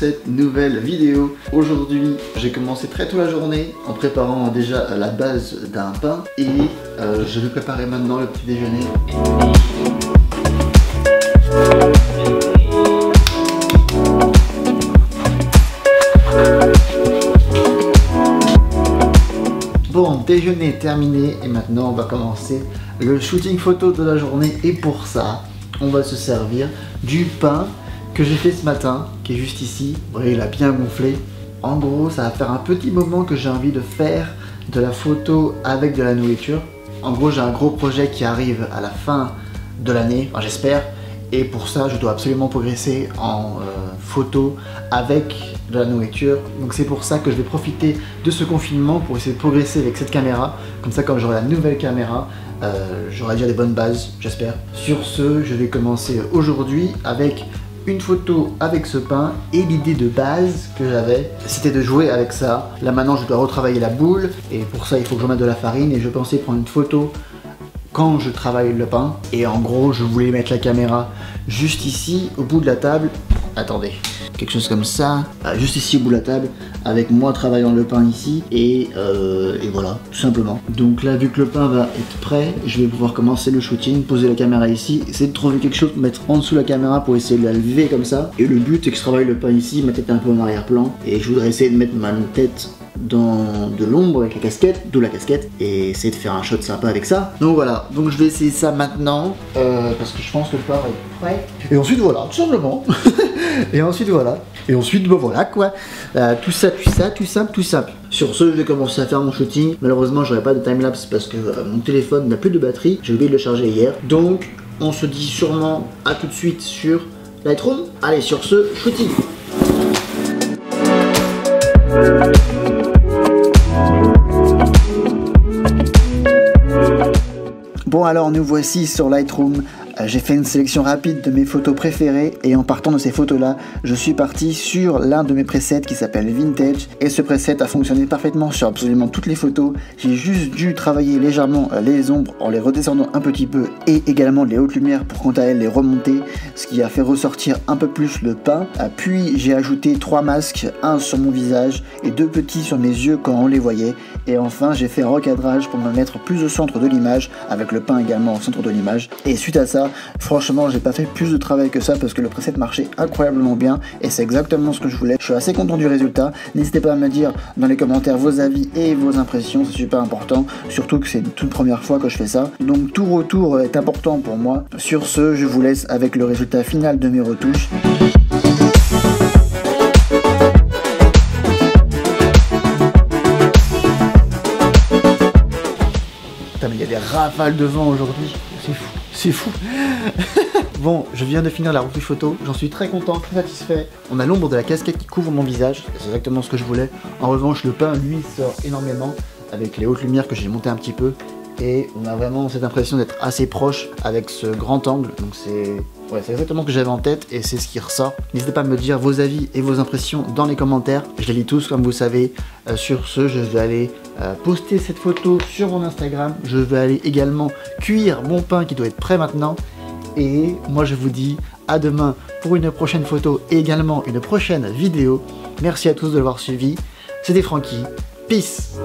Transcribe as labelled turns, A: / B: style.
A: cette nouvelle vidéo. Aujourd'hui, j'ai commencé très tôt la journée en préparant déjà la base d'un pain et je vais préparer maintenant le petit déjeuner. Bon, déjeuner terminé et maintenant on va commencer le shooting photo de la journée et pour ça, on va se servir du pain que j'ai fait ce matin, qui est juste ici. Vous voyez, il a bien gonflé. En gros, ça va faire un petit moment que j'ai envie de faire de la photo avec de la nourriture. En gros, j'ai un gros projet qui arrive à la fin de l'année, enfin, j'espère. Et pour ça, je dois absolument progresser en photo avec de la nourriture. Donc c'est pour ça que je vais profiter de ce confinement pour essayer de progresser avec cette caméra. Comme ça, quand j'aurai la nouvelle caméra, j'aurai déjà des bonnes bases, j'espère. Sur ce, je vais commencer aujourd'hui avec une photo avec ce pain et l'idée de base que j'avais, c'était de jouer avec ça. Là maintenant, je dois retravailler la boule et pour ça, il faut que je mette de la farine et je pensais prendre une photo quand je travaille le pain. Et en gros, je voulais mettre la caméra juste ici, au bout de la table. Attendez, quelque chose comme ça, juste ici au bout de la table, avec moi travaillant le pain ici, et voilà, tout simplement. Donc là, vu que le pain va être prêt, je vais pouvoir commencer le shooting, poser la caméra ici, essayer de trouver quelque chose pour mettre en dessous la caméra pour essayer de la lever comme ça. Et le but, c'est que je travaille le pain ici, ma tête un peu en arrière-plan, et je voudrais essayer de mettre ma tête dans de l'ombre avec la casquette, d'où la casquette, et essayer de faire un shot sympa avec ça. Donc voilà, donc je vais essayer ça maintenant, parce que je pense que le pain va être prêt. Et ensuite voilà, tout simplement. Et ensuite voilà. Et ensuite bah voilà quoi. Tout ça, tout simple, tout simple. Sur ce, je vais commencer à faire mon shooting. Malheureusement, j'aurai pas de timelapse parce que mon téléphone n'a plus de batterie. J'ai oublié de le charger hier. Donc, on se dit sûrement à tout de suite sur Lightroom. Allez, sur ce, shooting. Bon alors nous voici sur Lightroom. J'ai fait une sélection rapide de mes photos préférées et en partant de ces photos là, je suis parti sur l'un de mes presets qui s'appelle Vintage et ce preset a fonctionné parfaitement sur absolument toutes les photos. J'ai juste dû travailler légèrement les ombres en les redescendant un petit peu et également les hautes lumières pour quant à elles les remonter, ce qui a fait ressortir un peu plus le pain. Puis j'ai ajouté 3 masques, un sur mon visage et 2 petits sur mes yeux quand on les voyait, et enfin j'ai fait un recadrage pour me mettre plus au centre de l'image avec le pain également au centre de l'image. Et suite à ça, franchement, j'ai pas fait plus de travail que ça parce que le preset marchait incroyablement bien et c'est exactement ce que je voulais. Je suis assez content du résultat. N'hésitez pas à me dire dans les commentaires vos avis et vos impressions, c'est super important, surtout que c'est une toute première fois que je fais ça. Donc tout retour est important pour moi. Sur ce, je vous laisse avec le résultat final de mes retouches. Putain, mais il y a des rafales de vent aujourd'hui, c'est fou. C'est fou. Bon, je viens de finir la retouche photo, j'en suis très content, très satisfait. On a l'ombre de la casquette qui couvre mon visage, c'est exactement ce que je voulais. En revanche, le pain, lui, sort énormément avec les hautes lumières que j'ai montées un petit peu. Et on a vraiment cette impression d'être assez proche avec ce grand angle. Donc c'est exactement ce que j'avais en tête et c'est ce qui ressort. N'hésitez pas à me dire vos avis et vos impressions dans les commentaires. Je les lis tous comme vous savez. Sur ce, je vais aller poster cette photo sur mon Instagram. Je vais aller également cuire mon pain qui doit être prêt maintenant. Et moi je vous dis à demain pour une prochaine photo et également une prochaine vidéo. Merci à tous de l'avoir suivi. C'était Francky. Peace.